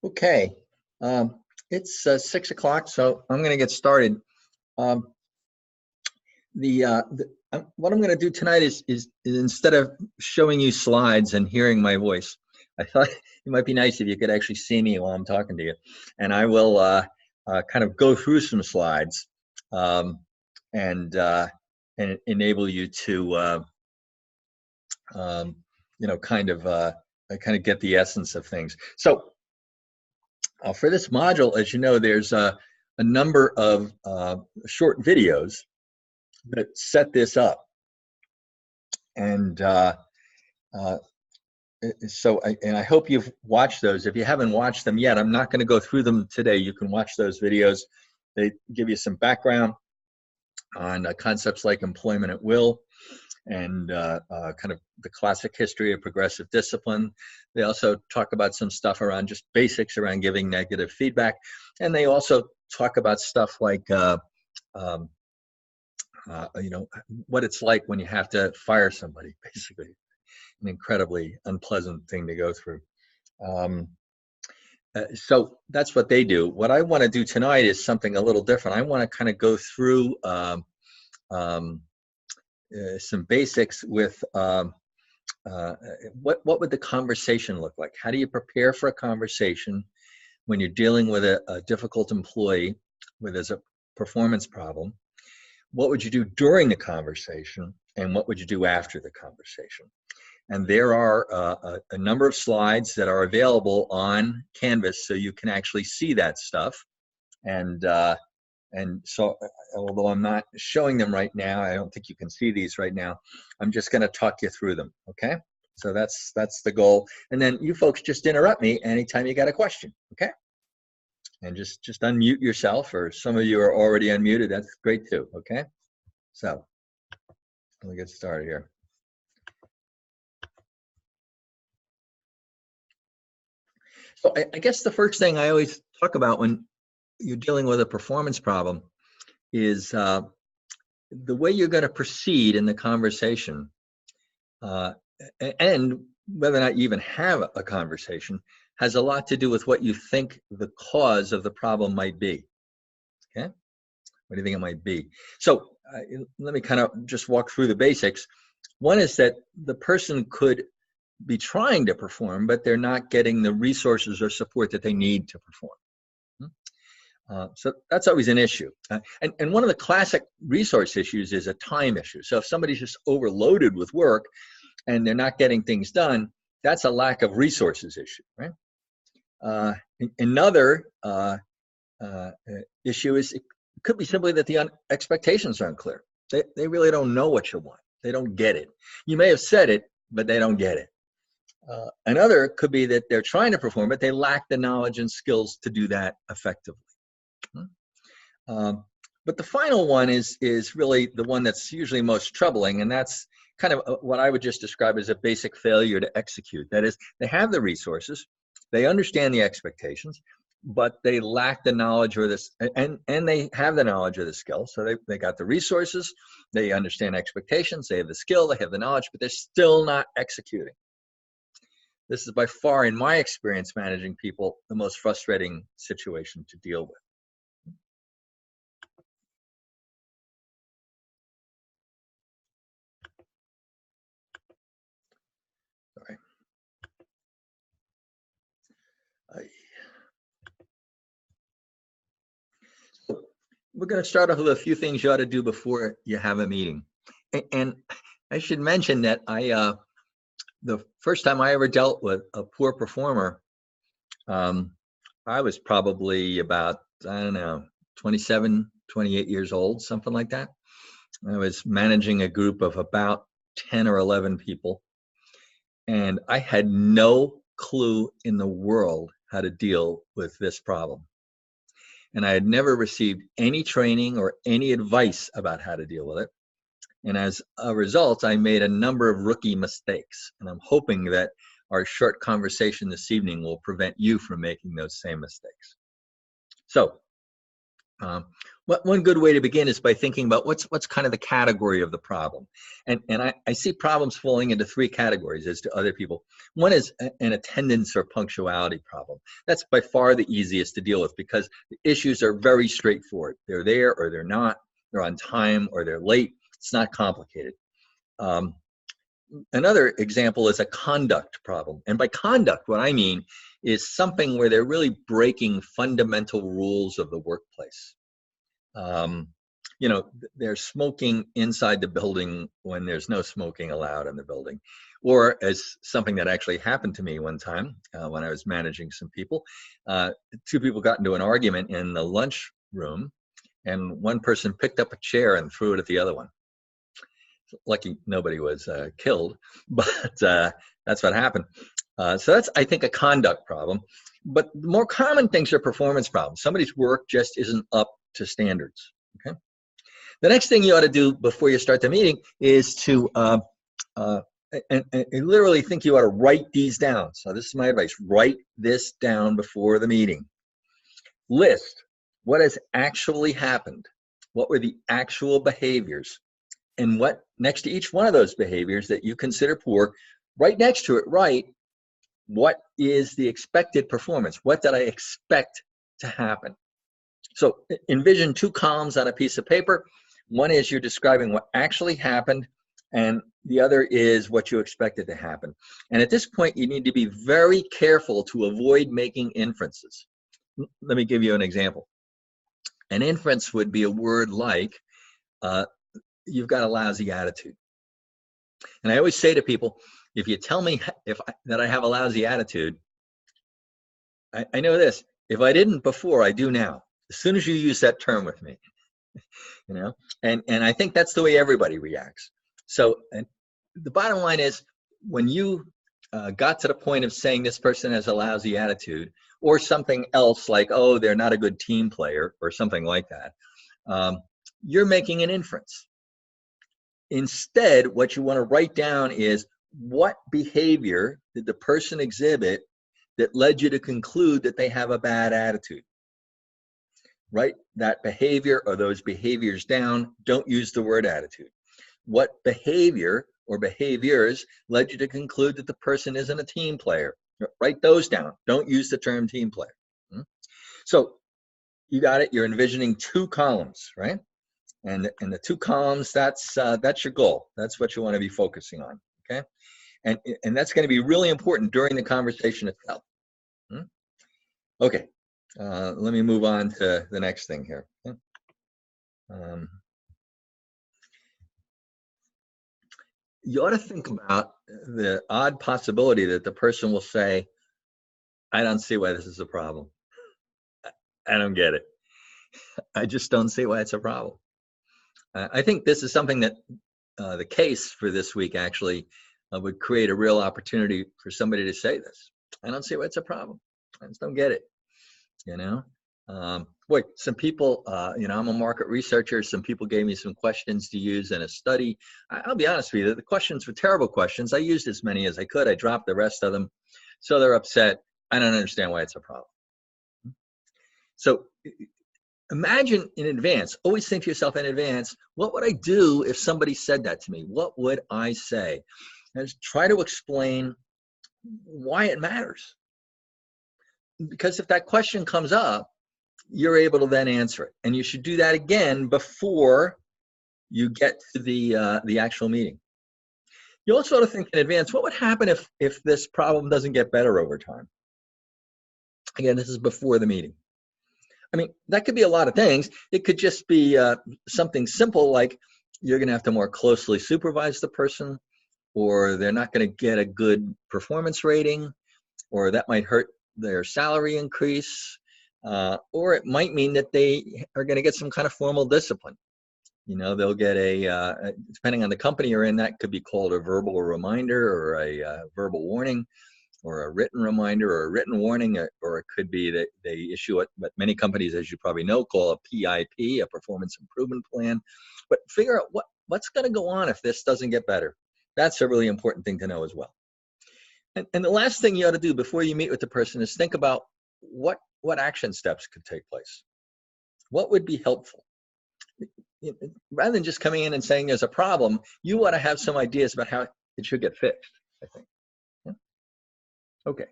Okay, it's 6 o'clock, so I'm going to get started. Um, what I'm going to do tonight is instead of showing you slides and hearing my voice, I thought it might be nice if you could actually see me while I'm talking to you, and I will kind of go through some slides um, and enable you to kind of get the essence of things. So. For this module, as you know, there's a number of short videos that set this up. And I hope you've watched those. If you haven't watched them yet, I'm not going to go through them today. You can watch those videos. They give you some background on concepts like employment at will and kind of the classic history of progressive discipline. They also talk about some stuff around just basics around giving negative feedback. And they also talk about stuff like, what it's like when you have to fire somebody, basically. An incredibly unpleasant thing to go through. So that's what they do. What I want to do tonight is something a little different. I want to kind of go through some basics with what would the conversation look like? How do you prepare for a conversation when you're dealing with a difficult employee there's a performance problem? What would you do during the conversation, and what would you do after the conversation? And there are a number of slides that are available on Canvas, so you can actually see that stuff. And so, although I'm not showing them right now, I don't think you can see these right now. I'm just going to talk you through them, okay? So that's the goal. And then you folks just interrupt me anytime you got a question, okay? And just unmute yourself, or some of you are already unmuted. That's great too, okay? So let me get started here. So I guess the first thing I always talk about when you're dealing with a performance problem is the way you're going to proceed in the conversation, and whether or not you even have a conversation has a lot to do with what you think the cause of the problem might be. Okay, what do you think it might be? So let me kind of just walk through the basics. One is that the person could be trying to perform, but they're not getting the resources or support that they need to perform. So that's always an issue. And one of the classic resource issues is a time issue. So if somebody's just overloaded with work and they're not getting things done, that's a lack of resources issue, right? Another issue is it could be simply that the expectations are unclear. They really don't know what you want. They don't get it. You may have said it, but they don't get it. Another could be that they're trying to perform, but they lack the knowledge and skills to do that effectively. But the final one is really the one that's usually most troubling, and that's kind of what I would just describe as a basic failure to execute. That is, they have the resources, they understand the expectations, but they lack the knowledge or this, and they have the knowledge or the skill. So they got the resources, they understand expectations, they have the skill, they have the knowledge, but they're still not executing. This is by far, in my experience managing people, the most frustrating situation to deal with. Sorry. We're going to start off with a few things you ought to do before you have a meeting. And I should mention that the first time I ever dealt with a poor performer, I was probably about, 27, 28 years old, something like that. I was managing a group of about 10 or 11 people, and I had no clue in the world how to deal with this problem. And I had never received any training or any advice about how to deal with it. And as a result, I made a number of rookie mistakes. And I'm hoping that our short conversation this evening will prevent you from making those same mistakes. So One good way to begin is by thinking about what's kind of the category of the problem. And I see problems falling into three categories as to other people. One is an attendance or punctuality problem. That's by far the easiest to deal with because the issues are very straightforward. They're there or they're not. They're on time or they're late. It's not complicated. Another example is a conduct problem. And by conduct, what I mean is something where they're really breaking fundamental rules of the workplace. You know, they're smoking inside the building when there's no smoking allowed in the building. Or as something that actually happened to me one time when I was managing some people, two people got into an argument in the lunch room and one person picked up a chair and threw it at the other one. Lucky nobody was killed, but that's what happened. So that's, I think, a conduct problem. But the more common things are performance problems. Somebody's work just isn't up to standards. Okay. The next thing you ought to do before you start the meeting is to and literally think you ought to write these down. So this is my advice. Write this down before the meeting. List what has actually happened. What were the actual behaviors? And what next to each one of those behaviors that you consider poor, right next to it, write what is the expected performance? What did I expect to happen? So envision two columns on a piece of paper. One is you're describing what actually happened, and the other is what you expected to happen. And at this point, you need to be very careful to avoid making inferences. Let me give you an example. An inference would be a word like, you've got a lousy attitude. And I always say to people, if you tell me that I have a lousy attitude, I know this. If I didn't before, I do now. As soon as you use that term with me, you know, and I think that's the way everybody reacts. So and the bottom line is, when you got to the point of saying this person has a lousy attitude, or something else like, oh, they're not a good team player, or something like that, you're making an inference. Instead, what you want to write down is, what behavior did the person exhibit that led you to conclude that they have a bad attitude? Write that behavior or those behaviors down. Don't use the word attitude. What behavior or behaviors led you to conclude that the person isn't a team player? Write those down. Don't use the term team player. So you got it. You're envisioning two columns, right? And the two columns, that's your goal. That's what you want to be focusing on, okay? And that's going to be really important during the conversation itself. Okay, let me move on to the next thing here. You ought to think about the odd possibility that the person will say, I don't see why this is a problem. I don't get it. I just don't see why it's a problem. I think this is something that the case for this week actually would create a real opportunity for somebody to say this. I don't see why it's a problem. I just don't get it. You know, boy, some people, you know, I'm a market researcher. Some people gave me some questions to use in a study. I'll be honest with you, the questions were terrible questions. I used as many as I could. I dropped the rest of them. So they're upset. I don't understand why it's a problem. So imagine in advance, always think to yourself in advance, what would I do if somebody said that to me? What would I say? And try to explain why it matters. Because if that question comes up, you're able to then answer it. And you should do that again before you get to the actual meeting. You also ought to think in advance, what would happen if this problem doesn't get better over time? Again, this is before the meeting. I mean, that could be a lot of things. It could just be something simple like you're going to have to more closely supervise the person, or they're not going to get a good performance rating, or that might hurt their salary increase, or it might mean that they are going to get some kind of formal discipline. You know, they'll get depending on the company you're in, that could be called a verbal reminder or a verbal warning, or a written reminder or a written warning, or it could be that they issue it, but many companies, as you probably know, call a PIP, a performance improvement plan. But figure out what's going to go on if this doesn't get better. That's a really important thing to know as well. And the last thing you ought to do before you meet with the person is think about what action steps could take place. What would be helpful? Rather than just coming in and saying there's a problem, you want to have some ideas about how it should get fixed, I think. Yeah. Okay.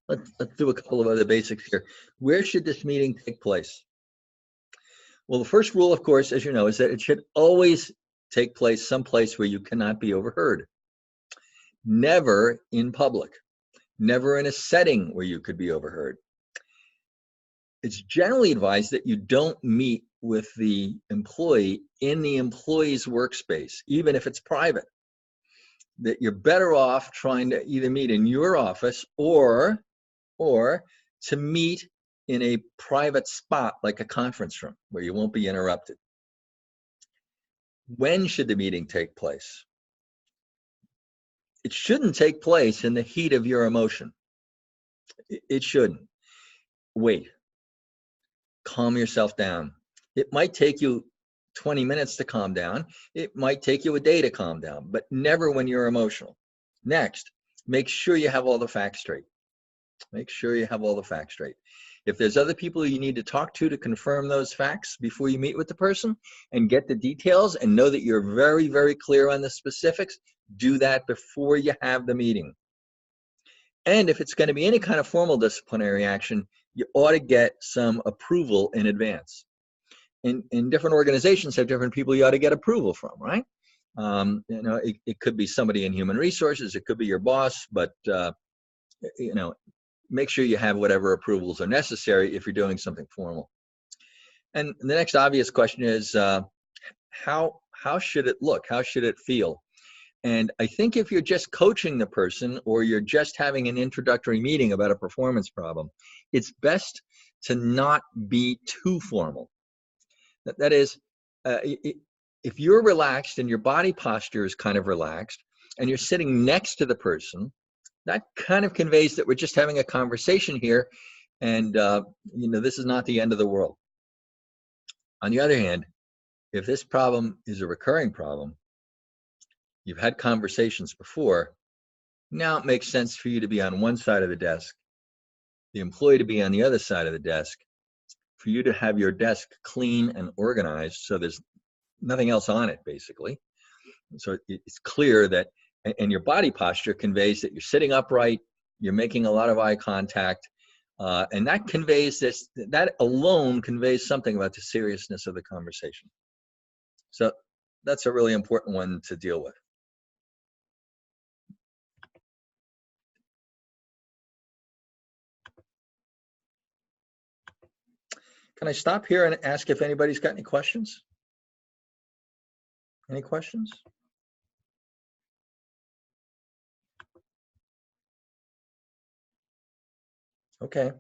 Let's do a couple of other basics here. Where should this meeting take place? Well, the first rule, of course, as you know, is that it should always take place someplace where you cannot be overheard. Never in public. Never in a setting where you could be overheard. It's generally advised that you don't meet with the employee in the employee's workspace, even if it's private. That you're better off trying to either meet in your office or to meet in a private spot like a conference room where you won't be interrupted. When should the meeting take place? It shouldn't take place in the heat of your emotion. It shouldn't. Wait. Calm yourself down. It might take you 20 minutes to calm down. It might take you a day to calm down, but never when you're emotional. Next, make sure you have all the facts straight. Make sure you have all the facts straight. If there's other people you need to talk to confirm those facts before you meet with the person and get the details and know that you're very, very clear on the specifics, do that before you have the meeting. And if it's going to be any kind of formal disciplinary action, you ought to get some approval in advance. In different organizations have different people you ought to get approval from, right? It could be somebody in human resources, it could be your boss, but make sure you have whatever approvals are necessary if you're doing something formal. And the next obvious question is, how should it look? How should it feel? And I think if you're just coaching the person or you're just having an introductory meeting about a performance problem, it's best to not be too formal. That is, if you're relaxed and your body posture is kind of relaxed and you're sitting next to the person, that kind of conveys that we're just having a conversation here and this is not the end of the world. On the other hand, if this problem is a recurring problem, you've had conversations before, now it makes sense for you to be on one side of the desk, the employee to be on the other side of the desk, for you to have your desk clean and organized so there's nothing else on it, basically. So it's clear that, and your body posture conveys that you're sitting upright, you're making a lot of eye contact, and that conveys that alone conveys something about the seriousness of the conversation. So that's a really important one to deal with. Can I stop here and ask if anybody's got any questions? Any questions? Okay.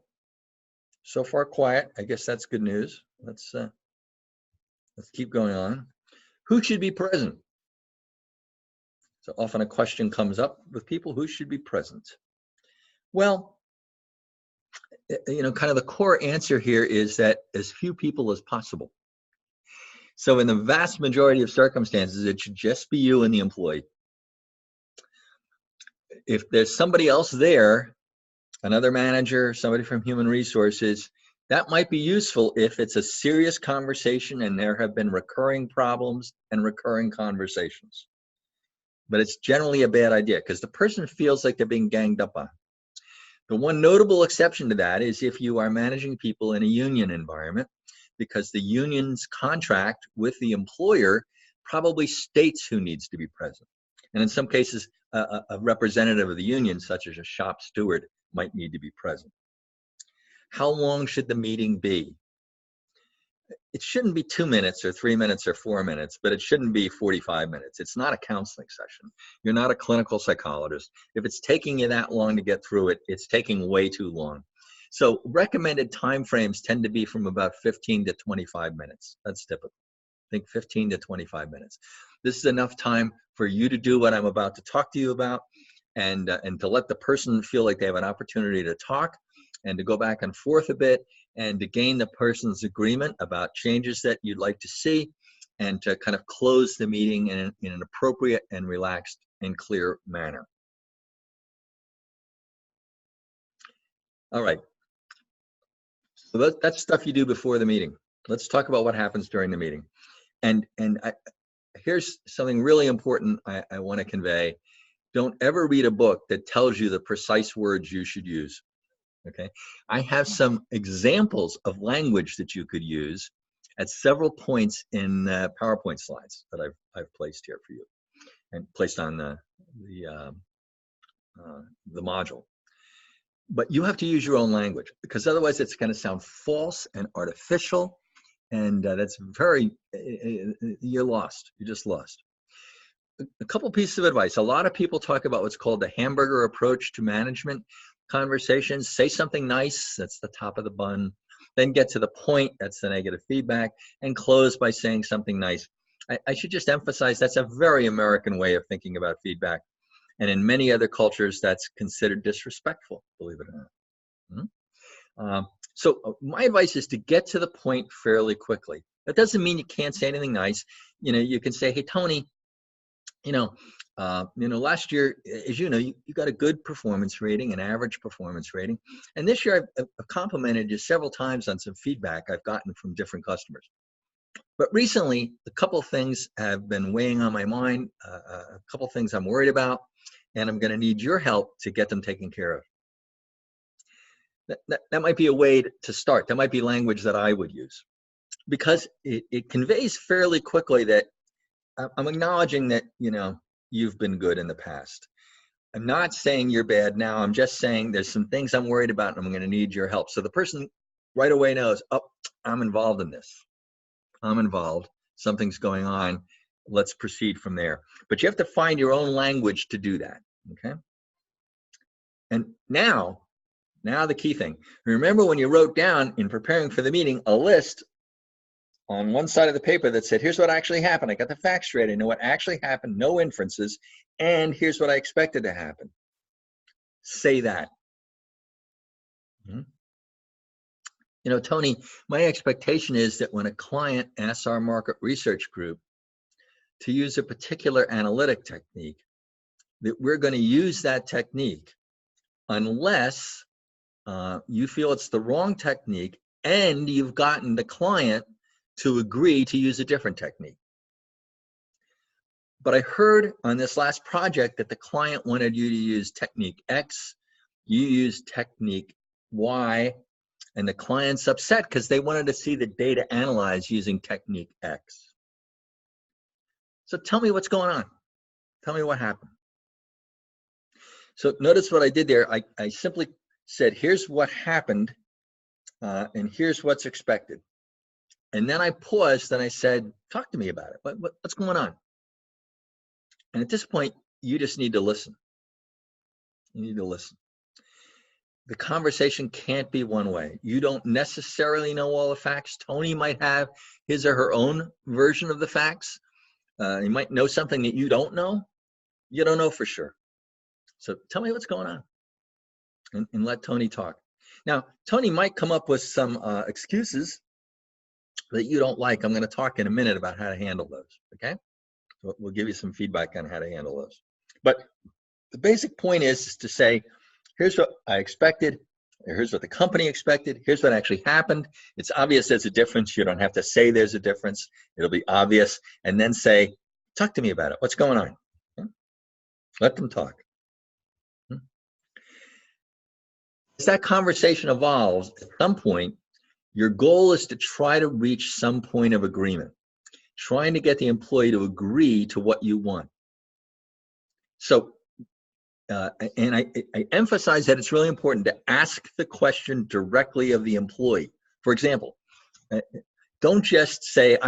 So far quiet. I guess that's good news. Let's keep going on. Who should be present? So often a question comes up with people, who should be present? Well, kind of the core answer here is that as few people as possible. So in the vast majority of circumstances, it should just be you and the employee. If there's somebody else there, another manager, somebody from human resources, that might be useful if it's a serious conversation and there have been recurring problems and recurring conversations. But it's generally a bad idea because the person feels like they're being ganged up on. The one notable exception to that is if you are managing people in a union environment, because the union's contract with the employer probably states who needs to be present. And in some cases, a representative of the union, such as a shop steward, might need to be present. How long should the meeting be? It shouldn't be 2 minutes or 3 minutes or 4 minutes, but it shouldn't be 45 minutes. It's not a counseling session. You're not a clinical psychologist. If it's taking you that long to get through it, it's taking way too long. So recommended timeframes tend to be from about 15 to 25 minutes. That's typical. I think 15 to 25 minutes. This is enough time for you to do what I'm about to talk to you about and to let the person feel like they have an opportunity to talk and to go back and forth a bit and to gain the person's agreement about changes that you'd like to see and to kind of close the meeting in an appropriate and relaxed and clear manner. All right. So that's stuff you do before the meeting. Let's talk about what happens during the meeting. And here's something really important I want to convey. Don't ever read a book that tells you the precise words you should use. Okay, I have some examples of language that you could use at several points in PowerPoint slides that I've placed here for you and placed on the module. But you have to use your own language, because otherwise it's going to sound false and artificial, and that's very, you're lost. You're just lost. A couple pieces of advice. A lot of people talk about what's called the hamburger approach to management conversations. Say something nice, that's the top of the bun, then get to the point, that's the negative feedback, and close by saying something nice. I should just emphasize that's a very American way of thinking about feedback. And in many other cultures, that's considered disrespectful, believe it or not. So my advice is to get to the point fairly quickly. That doesn't mean you can't say anything nice. You know, you can say, hey, Tony, last year, as you know, you got a good performance rating, an average performance rating. And this year I've complimented you several times on some feedback I've gotten from different customers. But recently, a couple of things have been weighing on my mind, a couple of things I'm worried about, and I'm going to need your help to get them taken care of. That might be a way to start. That might be language that I would use, because it conveys fairly quickly that I'm acknowledging that, you've been good in the past. I'm not saying you're bad now. I'm just saying there's some things I'm worried about and I'm going to need your help. So the person right away knows, oh, I'm involved in this. I'm involved. Something's going on. Let's proceed from there. But you have to find your own language to do that, okay? And now the key thing. Remember when you wrote down in preparing for the meeting a list on one side of the paper that said, here's what actually happened. I got the facts straight. I know what actually happened, no inferences, and here's what I expected to happen. Say that. Tony, my expectation is that when a client asks our market research group to use a particular analytic technique, that we're going to use that technique unless you feel it's the wrong technique and you've gotten the client to agree to use a different technique. But I heard on this last project that the client wanted you to use technique X, you used technique Y, and the client's upset because they wanted to see the data analyzed using technique X. So tell me what's going on. Tell me what happened. So notice what I did there. I simply said, here's what happened, and here's what's expected. And then I paused and I said, talk to me about it. What's going on? And at this point, you just need to listen. You need to listen. The conversation can't be one way. You don't necessarily know all the facts. Tony might have his or her own version of the facts. You might know something that you don't know. You don't know for sure. So tell me what's going on, and let Tony talk. Now, Tony might come up with some excuses that you don't like. I'm going to talk in a minute about how to handle those, okay? We'll give you some feedback on how to handle those. But the basic point is to say, here's what I expected, here's what the company expected, here's what actually happened. It's obvious there's a difference. You don't have to say there's a difference. It'll be obvious. And then say, talk to me about it. What's going on? Okay? Let them talk. As that conversation evolves, at some point, your goal is to try to reach some point of agreement, trying to get the employee to agree to what you want. So, and I emphasize that it's really important to ask the question directly of the employee. For example, don't just say,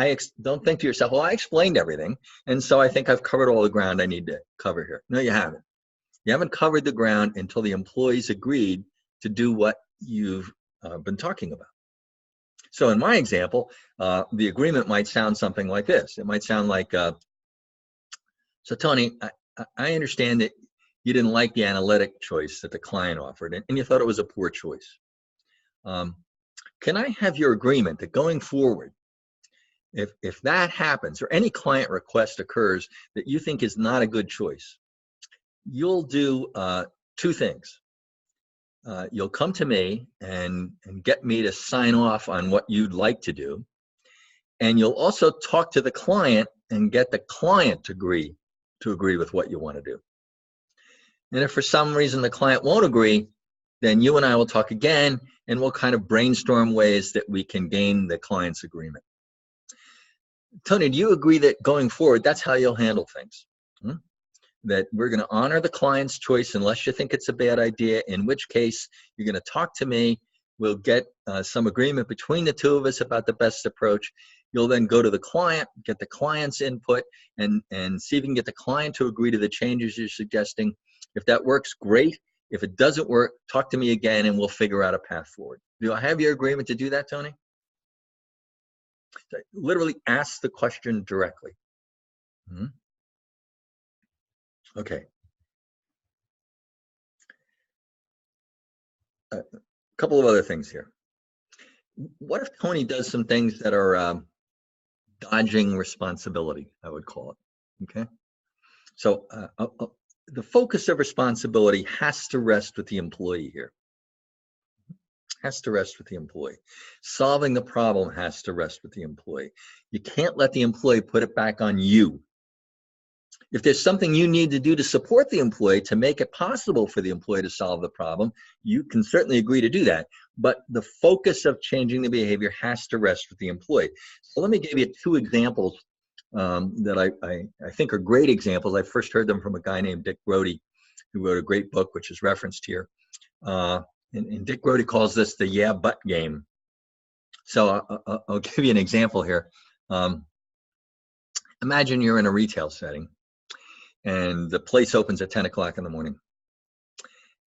don't think to yourself, well, I explained everything, and so I think I've covered all the ground I need to cover here. No, you haven't. You haven't covered the ground until the employees agreed to do what you've been talking about. So in my example, the agreement might sound something like this. It might sound like, so Tony, I understand that you didn't like the analytic choice that the client offered, and you thought it was a poor choice. Can I have your agreement that going forward, if that happens or any client request occurs that you think is not a good choice, you'll do two things. You'll come to me and get me to sign off on what you'd like to do, And you'll also talk to the client and get the client to agree with what you want to do. And if for some reason the client won't agree, then you and I will talk again, and we'll kind of brainstorm ways that we can gain the client's agreement. Tony, do you agree that going forward, that's how you'll handle things? That we're going to honor the client's choice unless you think it's a bad idea, in which case you're going to talk to me. We'll get some agreement between the two of us about the best approach. You'll then go to the client, get the client's input, and see if you can get the client to agree to the changes you're suggesting. If that works, great. If it doesn't work, talk to me again and we'll figure out a path forward. Do I have your agreement to do that, Tony? So literally ask the question directly. Okay. A couple of other things here. What if Tony does some things that are dodging responsibility, I would call it, okay? So the focus of responsibility has to rest with the employee here. Has to rest with the employee. Solving the problem has to rest with the employee. You can't let the employee put it back on you. If there's something you need to do to support the employee to make it possible for the employee to solve the problem, you can certainly agree to do that. But the focus of changing the behavior has to rest with the employee. So let me give you two examples that I think are great examples. I first heard them from a guy named Dick Brody, who wrote a great book, which is referenced here. And Dick Brody calls this the yeah, but game. So I'll give you an example here. Imagine you're in a retail setting and the place opens at 10 o'clock in the morning.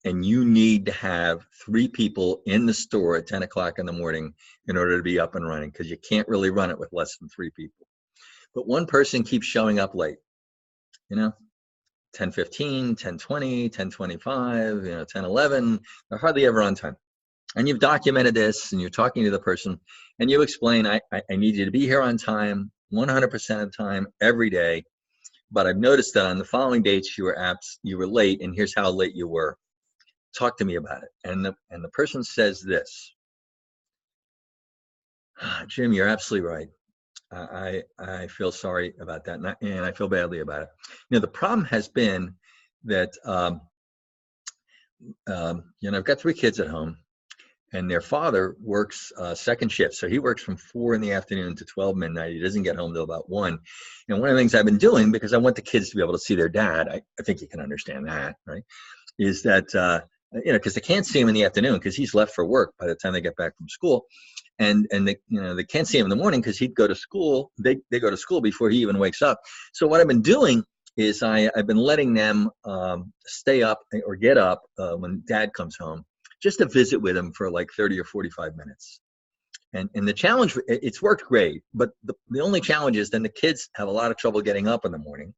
And you need to have 3 people in the store at 10 o'clock in the morning in order to be up and running, because you can't really run it with less than 3 people. But one person keeps showing up late, 10:15, 10:20, 10:25, 10:11, they're hardly ever on time. And you've documented this and you're talking to the person and you explain, I need you to be here on time, 100% of the time, every day. But I've noticed that on the following dates you were late, and here's how late you were. Talk to me about it. And the person says this: Jim, you're absolutely right. I feel sorry about that, and I feel badly about it. The problem has been that I've got 3 kids at home, and their father works second shift, so he works from 4 in the afternoon to 12 midnight. He doesn't get home till about 1. And one of the things I've been doing, because I want the kids to be able to see their dad, I think you can understand that, right? Is that because they can't see him in the afternoon because he's left for work by the time they get back from school. And they can't see him in the morning because he'd go to school. They go to school before he even wakes up. So what I've been doing is I've been letting them stay up or get up when dad comes home, just to visit with him for like 30 or 45 minutes. And the challenge, it's worked great, but the only challenge is then the kids have a lot of trouble getting up in the morning.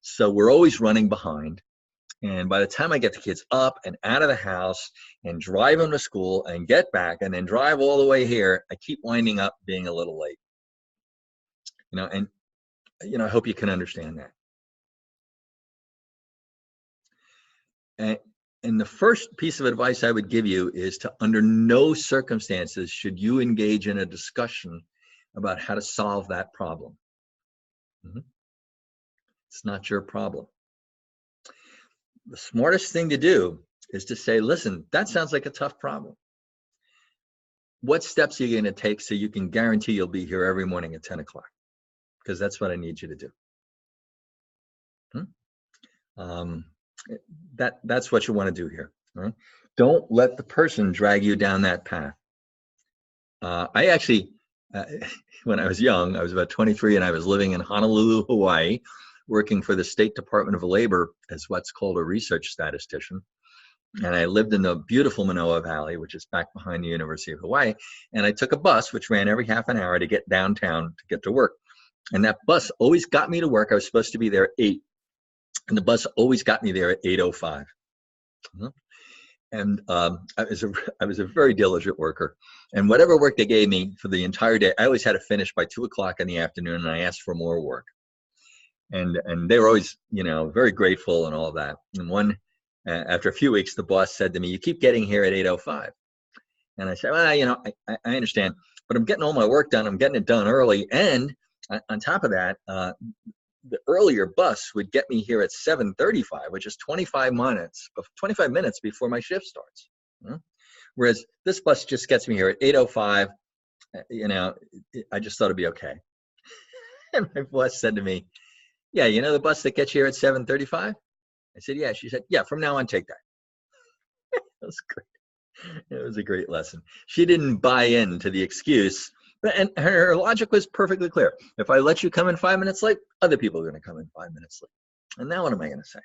So we're always running behind. And by the time I get the kids up and out of the house and drive them to school and get back and then drive all the way here, I keep winding up being a little late. And I hope you can understand that. And the first piece of advice I would give you is to, under no circumstances should you engage in a discussion about how to solve that problem. It's not your problem. The smartest thing to do is to say, listen, that sounds like a tough problem. What steps are you going to take so you can guarantee you'll be here every morning at 10 o'clock? Because that's what I need you to do. That's what you want to do here. Right? Don't let the person drag you down that path. I actually, when I was young, I was about 23 and I was living in Honolulu, Hawaii, working for the State Department of Labor as what's called a research statistician. And I lived in the beautiful Manoa Valley, which is back behind the University of Hawaii. And I took a bus, which ran every half an hour to get downtown to get to work. And that bus always got me to work. I was supposed to be there at 8. And the bus always got me there at 8:05. And I was a very diligent worker. And whatever work they gave me for the entire day, I always had to finish by 2 o'clock in the afternoon, and I asked for more work. And they were always, very grateful and all that. And after a few weeks, the boss said to me, "You keep getting here at 8:05." And I said, "Well, I understand. but I'm getting all my work done. I'm getting it done early. And on top of that, the earlier bus would get me here at 7:35, which is 25 minutes before my shift starts. Whereas this bus just gets me here at 8:05. I just thought it'd be okay. And my boss said to me, yeah, the bus that gets you here at 7:35? I said, yeah. She said, yeah, from now on, take that. That was great. It was a great lesson. She didn't buy into the excuse, and her logic was perfectly clear. If I let you come in 5 minutes late, other people are going to come in 5 minutes late. And now what am I going to say?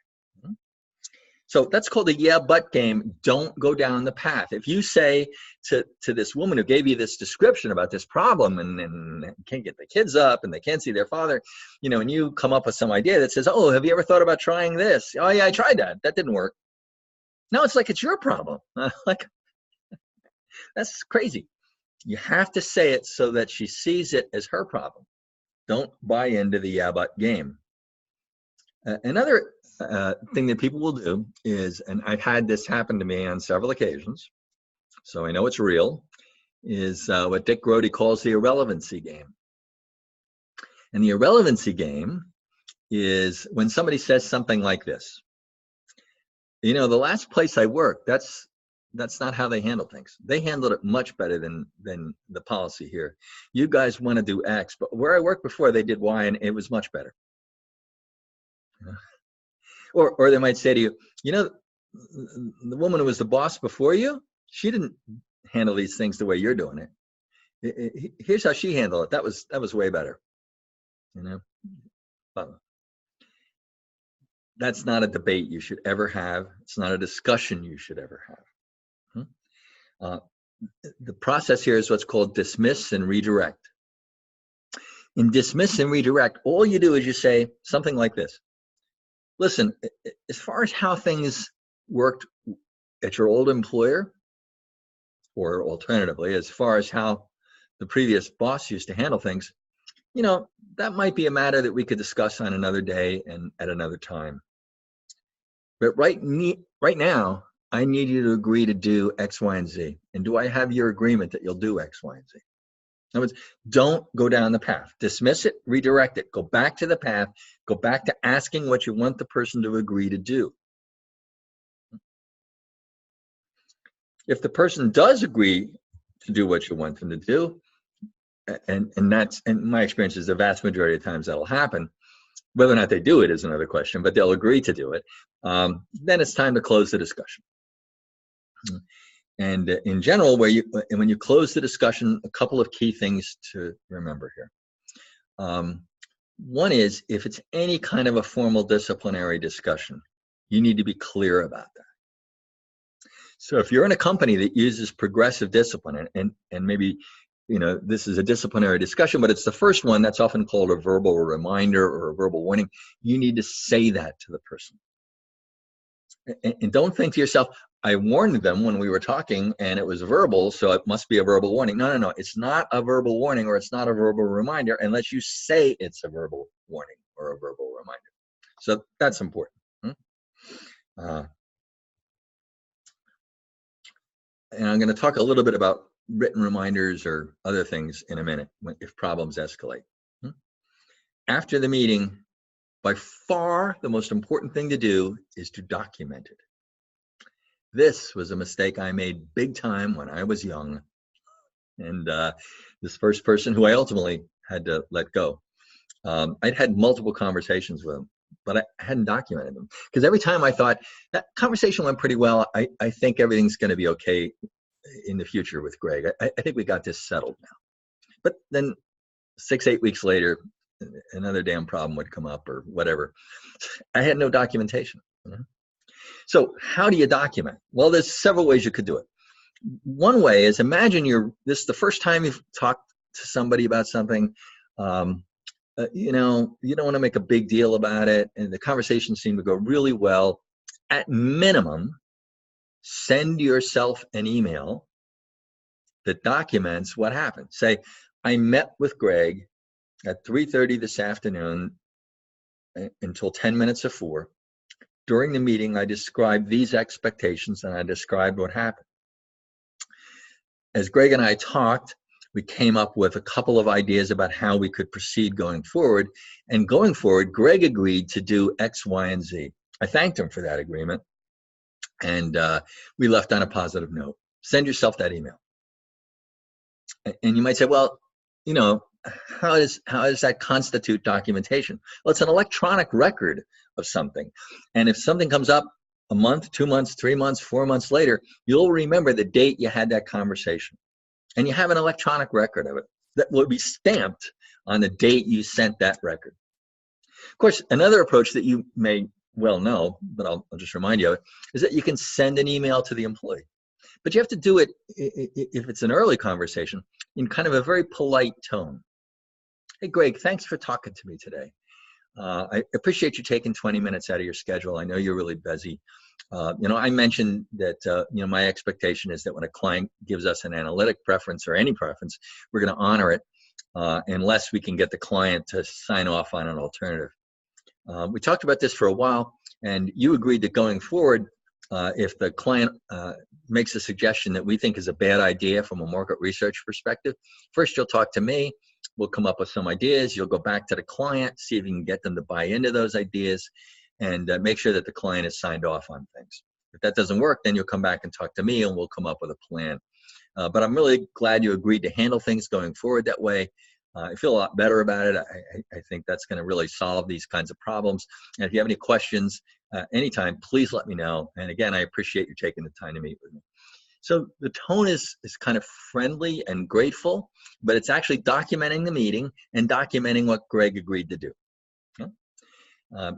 So that's called the yeah, but game. Don't go down the path. If you say to this woman who gave you this description about this problem and can't get the kids up and they can't see their father, and you come up with some idea that says, oh, have you ever thought about trying this? Oh, yeah, I tried that. That didn't work. Now it's like it's your problem. Like, that's crazy. You have to say it so that she sees it as her problem. Don't buy into the yeah, but game. Another thing that people will do is, and I've had this happen to me on several occasions, so I know it's real, is what Dick Grody calls the irrelevancy game. And the irrelevancy game is when somebody says something like this. The last place I worked, that's not how they handle things. They handled it much better than the policy here. You guys want to do X, but where I worked before, they did Y, and it was much better. Or they might say to you, the woman who was the boss before you, she didn't handle these things the way you're doing it. Here's how she handled it. That was way better. But that's not a debate you should ever have. It's not a discussion you should ever have. The process here is what's called dismiss and redirect. In dismiss and redirect, all you do is you say something like this. Listen, as far as how things worked at your old employer, or alternatively, as far as how the previous boss used to handle things, that might be a matter that we could discuss on another day and at another time. But right now, I need you to agree to do X, Y, and Z. And do I have your agreement that you'll do X, Y, and Z? In other words, don't go down the path. Dismiss it, redirect it. Go back to the path. Go back to asking what you want the person to agree to do. If the person does agree to do what you want them to do, and that's, in my experience, is the vast majority of times that'll happen. Whether or not they do it is another question, but they'll agree to do it. Then it's time to close the discussion. And in general, when you close the discussion, a couple of key things to remember here. One is, if it's any kind of a formal disciplinary discussion, you need to be clear about that. So if you're in a company that uses progressive discipline, and maybe this is a disciplinary discussion, but it's the first one, that's often called a verbal reminder or a verbal warning. You need to say that to the person. And don't think to yourself, I warned them when we were talking and it was verbal, so it must be a verbal warning. No. It's not a verbal warning, or it's not a verbal reminder unless you say it's a verbal warning or a verbal reminder. So that's important. And I'm going to talk a little bit about written reminders or other things in a minute if problems escalate. After the meeting, by far the most important thing to do is to document it. This was a mistake I made big time when I was young. And this first person who I ultimately had to let go, I'd had multiple conversations with him, but I hadn't documented them. Because every time I thought, that conversation went pretty well, I think everything's going to be okay in the future with Greg. I think we got this settled now. But then 6-8 weeks later, another damn problem would come up or whatever. I had no documentation. So how do you document? Well, there's several ways you could do it. One way is, imagine this is the first time you've talked to somebody about something. You don't want to make a big deal about it, and the conversation seemed to go really well. At minimum, send yourself an email that documents what happened. Say, I met with Greg at 3:30 this afternoon until 10 minutes of 4. During the meeting, I described these expectations and I described what happened. As Greg and I talked, We came up with a couple of ideas about how we could proceed going forward. And going forward, Greg agreed to do X, Y, and Z. I thanked him for that agreement. And we left on a positive note. Send yourself that email. And you might say, well, you know, how does that constitute documentation? Well, it's an electronic record of something. And if something comes up a month, 2 months, 3 months, 4 months later, you'll remember the date you had that conversation. And you have an electronic record of it that will be stamped on the date you sent that record. Of course, another approach that you may well know, but I'll just remind you of it, is that you can send an email to the employee. But you have to do it, if it's an early conversation, in kind of a very polite tone. Hey, Greg, thanks for talking to me today. I appreciate you taking 20 minutes out of your schedule. I know you're really busy. You know, I mentioned that, you know, my expectation is that when a client gives us an analytic preference or any preference, we're going to honor it unless we can get the client to sign off on an alternative. We talked about this for a while, and you agreed that going forward, if the client makes a suggestion that we think is a bad idea from a market research perspective, first you'll talk to me. We'll come up with some ideas. You'll go back to the client, see if you can get them to buy into those ideas, and make sure that the client is signed off on things. If that doesn't work, then you'll come back and talk to me, and we'll come up with a plan. But I'm really glad you agreed to handle things going forward that way. I feel a lot better about it. I think that's going to really solve these kinds of problems. And if you have any questions anytime, please let me know. And again, I appreciate you taking the time to meet with me. So the tone is kind of friendly and grateful, but it's actually documenting the meeting and documenting what Greg agreed to do.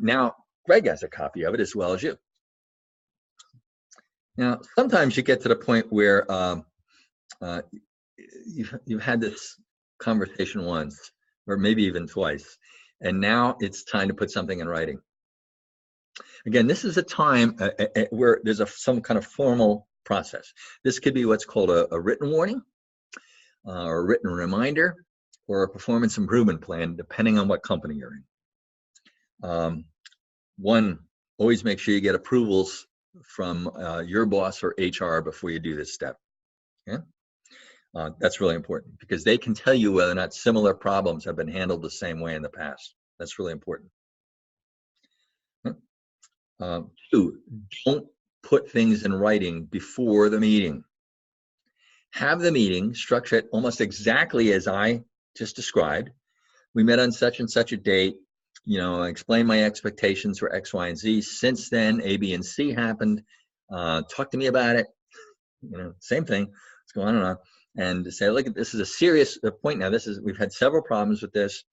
Now, Greg has a copy of it as well as you. Now, sometimes you get to the point where you've had this conversation once, or maybe even twice, and now it's time to put something in writing. Again, this is a time where there's some kind of formal process. This could be what's called a written warning, or a written reminder, or a performance improvement plan, depending on what company you're in. One, always make sure you get approvals from your boss or HR before you do this step. Yeah? That's really important because they can tell you whether or not similar problems have been handled the same way in the past. That's really important. Two, don't put things in writing before the meeting. Have the meeting, structure it almost exactly as I just described. We met on such and such a date. You know, I explained my expectations for X, Y, and Z. Since then, A, B, and C happened. Talk to me about it. You know, same thing. Let's go on and on. And to say, look, this is a serious point now. We've had several problems with this,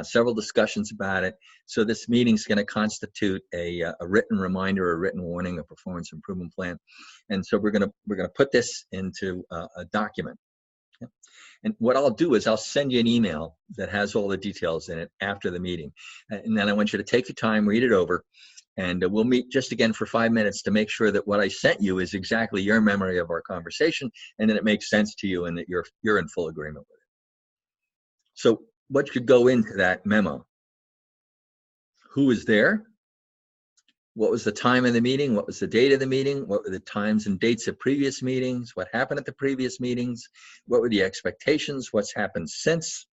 several discussions about it. So this meeting is going to constitute a written reminder, a written warning, a performance improvement plan. And so we're going to put this into a document. And what I'll do is I'll send you an email that has all the details in it after the meeting. And then I want you to take your time, read it over, and we'll meet just again for 5 minutes to make sure that what I sent you is exactly your memory of our conversation, and that it makes sense to you and that you're in full agreement with it. So what should go into that memo? Who was there? What was the time of the meeting? What was the date of the meeting? What were the times and dates of previous meetings? What happened at the previous meetings? What were the expectations? What's happened since?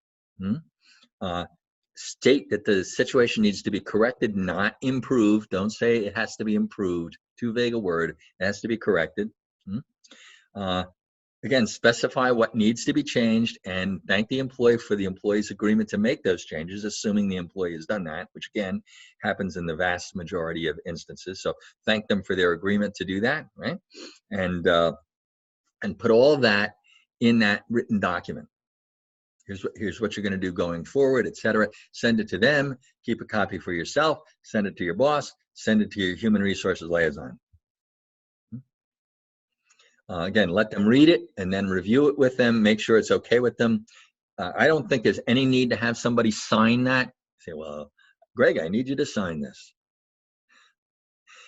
State that the situation needs to be corrected, not improved. Don't say it has to be improved. Too vague a word. It has to be corrected. Again, specify what needs to be changed and thank the employee for the employee's agreement to make those changes, assuming the employee has done that, which again happens in the vast majority of instances. So thank them for their agreement to do that, right? And put all of that in that written document. Here's what you're going to do going forward, et cetera. Send it to them. Keep a copy for yourself. Send it to your boss. Send it to your human resources liaison. Again, let them read it and then review it with them. Make sure it's okay with them. I don't think there's any need to have somebody sign that. Say, well, Greg, I need you to sign this.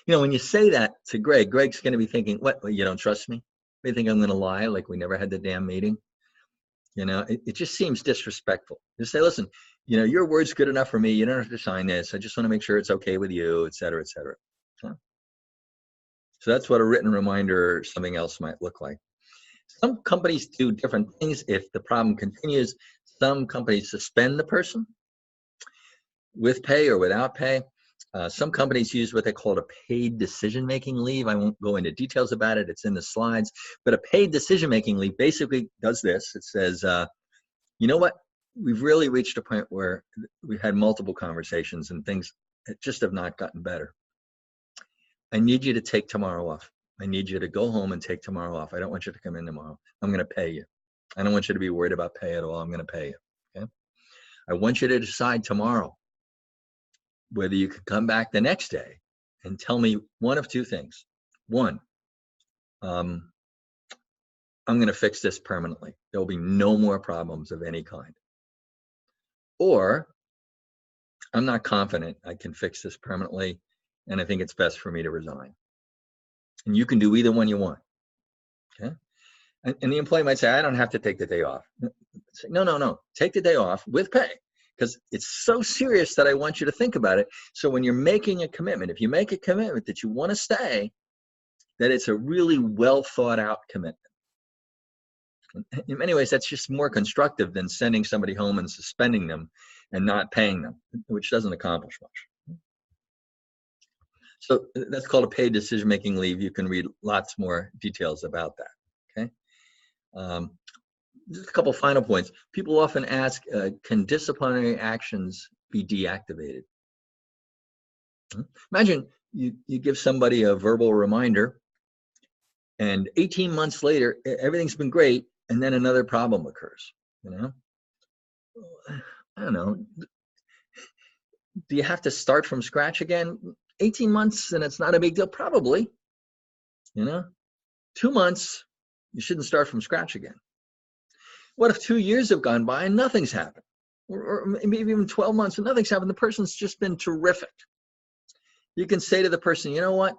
You know, when you say that to Greg, Greg's going to be thinking, what, you don't trust me? You think I'm going to lie like we never had the damn meeting? You know, it just seems disrespectful. Just say, listen, you know, your word's good enough for me. You don't have to sign this. I just want to make sure it's okay with you, et cetera, et cetera. So that's what a written reminder or something else might look like. Some companies do different things. If the problem continues, some companies suspend the person with pay or without pay. Some companies use what they call a paid decision-making leave. I won't go into details about it. It's in the slides. But a paid decision-making leave basically does this. It says, you know what? We've really reached a point where we've had multiple conversations and things just have not gotten better. I need you to take tomorrow off. I need you to go home and take tomorrow off. I don't want you to come in tomorrow. I'm going to pay you. I don't want you to be worried about pay at all. I'm going to pay you. Okay? I want you to decide tomorrow whether you could come back the next day and tell me one of two things. One, I'm going to fix this permanently. There will be no more problems of any kind. Or, I'm not confident I can fix this permanently, and I think it's best for me to resign. And you can do either one you want. Okay? And the employee might say, I don't have to take the day off. Say, no. Take the day off with pay. Because it's so serious that I want you to think about it. So when you're making a commitment, if you make a commitment that you want to stay, that it's a really well thought out commitment. In many ways, that's just more constructive than sending somebody home and suspending them and not paying them, which doesn't accomplish much. So that's called a paid decision-making leave. You can read lots more details about that, okay? Just a couple final points. People often ask, can disciplinary actions be deactivated? Imagine you give somebody a verbal reminder and 18 months later, everything's been great, and then another problem occurs, you know? I don't know. Do you have to start from scratch again? 18 months and it's not a big deal? Probably, you know? 2 months, you shouldn't start from scratch again. What if 2 years have gone by and nothing's happened? Or maybe even 12 months and nothing's happened. The person's just been terrific. You can say to the person, you know what?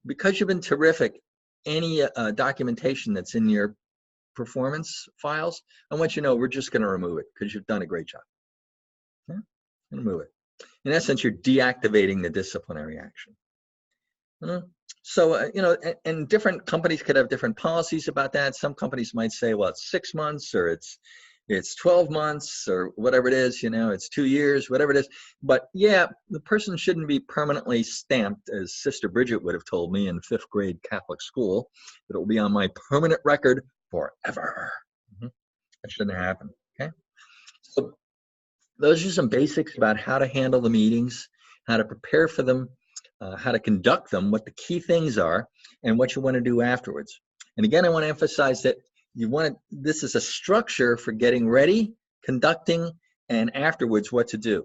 Because you've been terrific, any documentation that's in your performance files, I want you to know we're just going to remove it because you've done a great job. Yeah? Remove it. In essence, you're deactivating the disciplinary action. So, you know, and different companies could have different policies about that. Some companies might say, well, it's 6 months or it's 12 months or whatever it is, you know, it's 2 years, whatever it is. But yeah, the person shouldn't be permanently stamped, as Sister Bridget would have told me in 5th grade Catholic school, that it will be on my permanent record forever. That shouldn't happen, okay? So those are some basics about how to handle the meetings, how to prepare for them, how to conduct them, what the key things are, and what you want to do afterwards. And again, I want to emphasize that this is a structure for getting ready, conducting, and afterwards what to do.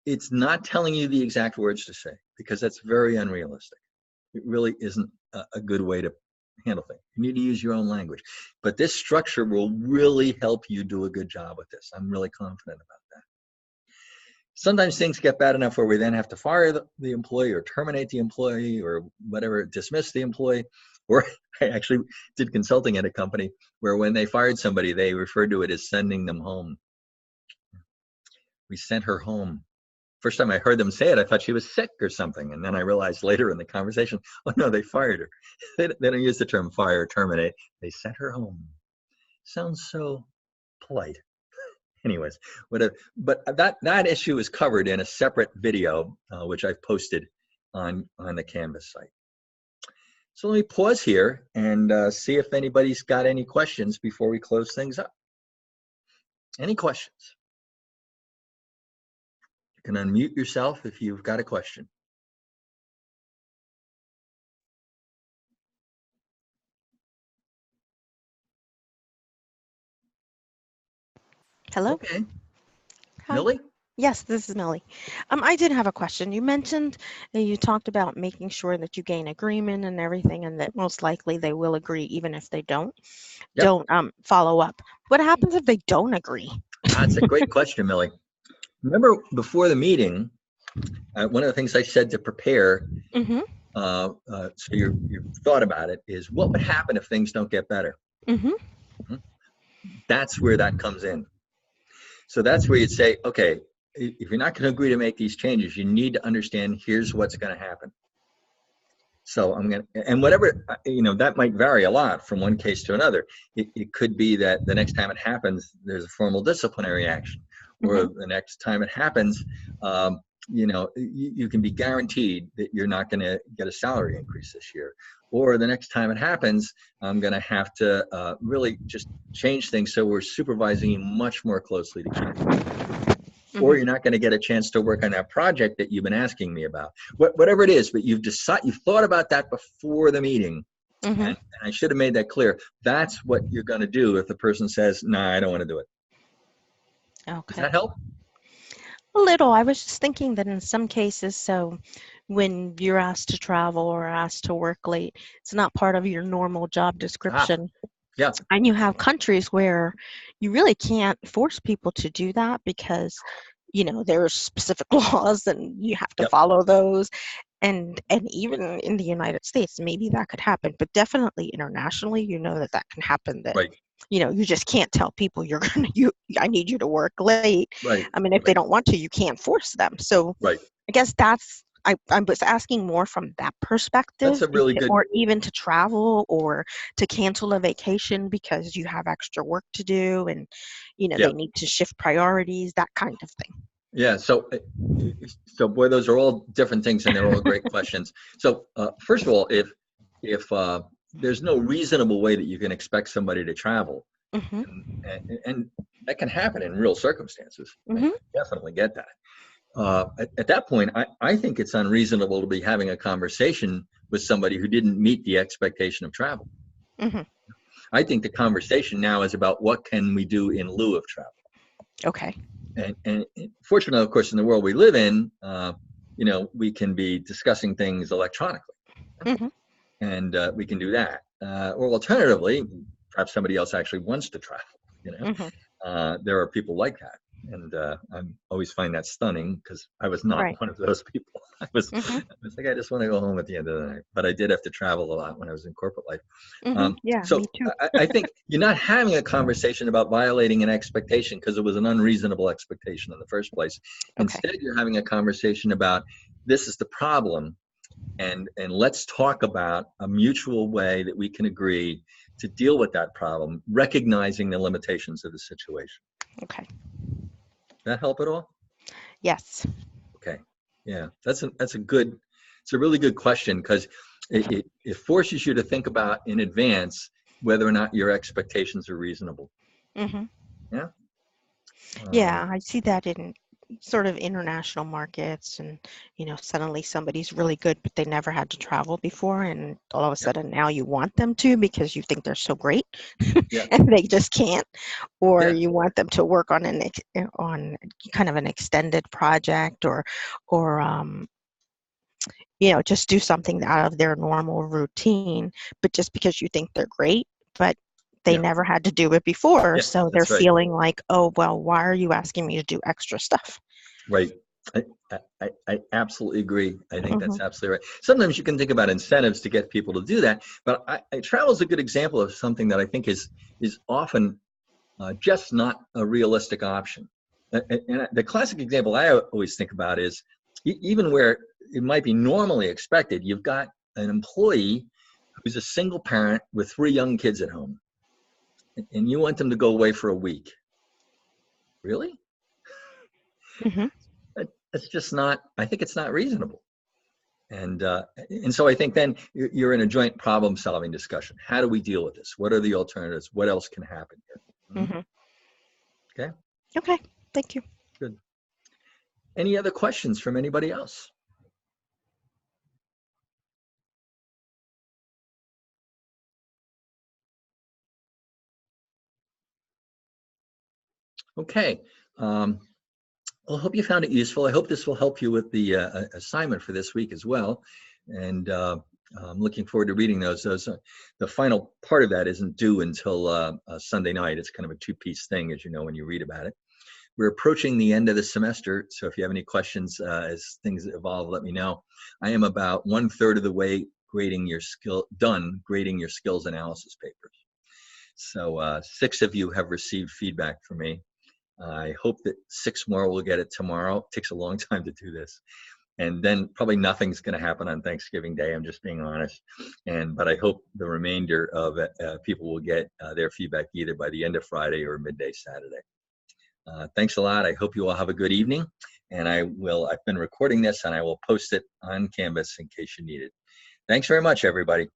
It's not telling you the exact words to say, because that's very unrealistic. It really isn't a good way to handle things. You need to use your own language. But this structure will really help you do a good job with this. I'm really confident about that. Sometimes things get bad enough where we then have to fire the employee or terminate the employee or whatever, dismiss the employee. Or I actually did consulting at a company where when they fired somebody, they referred to it as sending them home. We sent her home. First time I heard them say it, I thought she was sick or something. And then I realized later in the conversation, oh no, they fired her. They don't use the term fire or terminate. They sent her home. Sounds so polite. Anyways, whatever. But that issue is covered in a separate video, which I've posted on the Canvas site. So let me pause here and see if anybody's got any questions before we close things up. Any questions? You can unmute yourself if you've got a question. Hello. Okay. Hi. Millie? Yes, this is Millie. I did have a question. You mentioned that you talked about making sure that you gain agreement and everything, and that most likely they will agree even if they don't follow up. What happens if they don't agree? That's a great question, Millie. Remember before the meeting, one of the things I said to prepare, so you've thought about it, is what would happen if things don't get better? That's where that comes in. So that's where you'd say, okay, if you're not going to agree to make these changes, you need to understand here's what's going to happen. So I'm going to, and whatever, that might vary a lot from one case to another. It could be that the next time it happens, there's a formal disciplinary action, or Mhm. the next time it happens, you can be guaranteed that you're not going to get a salary increase this year. Or the next time it happens, I'm going to have to really just change things so we're supervising you much more closely to keep you. Or Mhm. you're not going to get a chance to work on that project that you've been asking me about. Whatever it is, but you've thought about that before the meeting, Mhm. and I should have made that clear. That's what you're going to do if the person says, "Nah, I don't want to do it." Does Okay. that help? A little. I was just thinking that in some cases, so when you're asked to travel or asked to work late, it's not part of your normal job Ah, description. yeah, And you have countries where you really can't force people to do that because, there's specific laws and you have to yep, follow those. And even in the United States, maybe that could happen, but definitely internationally, that that can happen, that right, you just can't tell people you're gonna you I need you to work late. right, I mean, if they right, don't want to, you can't force them. So right. I guess I was asking more from that That's perspective, a really good. or even to travel or to cancel a vacation because you have extra work to do, and Yeah, they need to shift priorities, that kind of thing. yeah. So boy, those are all different things, and they're all great questions. So first of all, if there's no reasonable way that you can expect somebody to travel, Mhm. and that can happen in real circumstances. I Mhm. definitely get that. At that point, I think it's unreasonable to be having a conversation with somebody who didn't meet the expectation of travel. Mhm. I think the conversation now is about what can we do in lieu of travel. Okay. And fortunately, of course, in the world we live in, we can be discussing things electronically, Mhm. and we can do that. Or alternatively, perhaps somebody else actually wants to travel. You know, Mhm. there are people like that, and I always find that stunning because I was not Right. one of those people. I was, Mhm. I was like, I just want to go home at the end of the night. But I did have to travel a lot when I was in corporate life. Mhm. Yeah, So me too. I think you're not having a conversation about violating an expectation because it was an unreasonable expectation in the first place. Okay. Instead, you're having a conversation about this is the problem, and let's talk about a mutual way that we can agree to deal with that problem, recognizing the limitations of the situation. Okay. That help at all? Yes. Okay. Yeah, it's a really good question because it forces you to think about in advance whether or not your expectations are reasonable. Mhm. Yeah. Yeah, Um, I see that in sort of international markets, and suddenly somebody's really good, but they never had to travel before, and all of a yeah. sudden now you want them to because you think they're so great, Yeah. and they just can't, or Yeah. you want them to work on on kind of an extended project, or just do something out of their normal routine, but just because you think they're great, but they Yeah. never had to do it before, Yeah. so they're That's right. feeling like, oh, well, why are you asking me to do extra stuff? Right. I, I absolutely agree. I think Hmm. that's absolutely right. Sometimes you can think about incentives to get people to do that, but travel is a good example of something that I think is often just not a realistic option. And the classic example I always think about is even where it might be normally expected, you've got an employee who's a single parent with 3 young kids at home, and you want them to go away for a week. Really? Hmm. That's just not. I think it's not reasonable. And so I think then you're in a joint problem-solving discussion. How do we deal with this? What are the alternatives? What else can happen here? Mhm. Hmm. Okay, Okay, thank you. good. Any other questions from anybody else? Okay. Um, well, I hope you found it useful. I hope this will help you with the assignment for this week as well. And I'm looking forward to reading those. The final part of that isn't due until Sunday night. It's kind of a two-piece thing, as you know, when you read about it. We're approaching the end of the semester, so if you have any questions as things evolve, let me know. I am about 1/3 of the way grading your skills analysis papers. So 6 of you have received feedback from me. I hope that 6 more will get it tomorrow. It takes a long time to do this. And then probably nothing's going to happen on Thanksgiving Day. I'm just being honest. But I hope the remainder of people will get their feedback either by the end of Friday or midday Saturday. Thanks a lot. I hope you all have a good evening. And I've been recording this and I will post it on Canvas in case you need it. Thanks very much, everybody.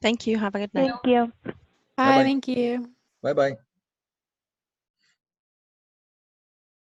Thank you. Have a good night. Thank you. Bye-bye. Thank you. Bye-bye.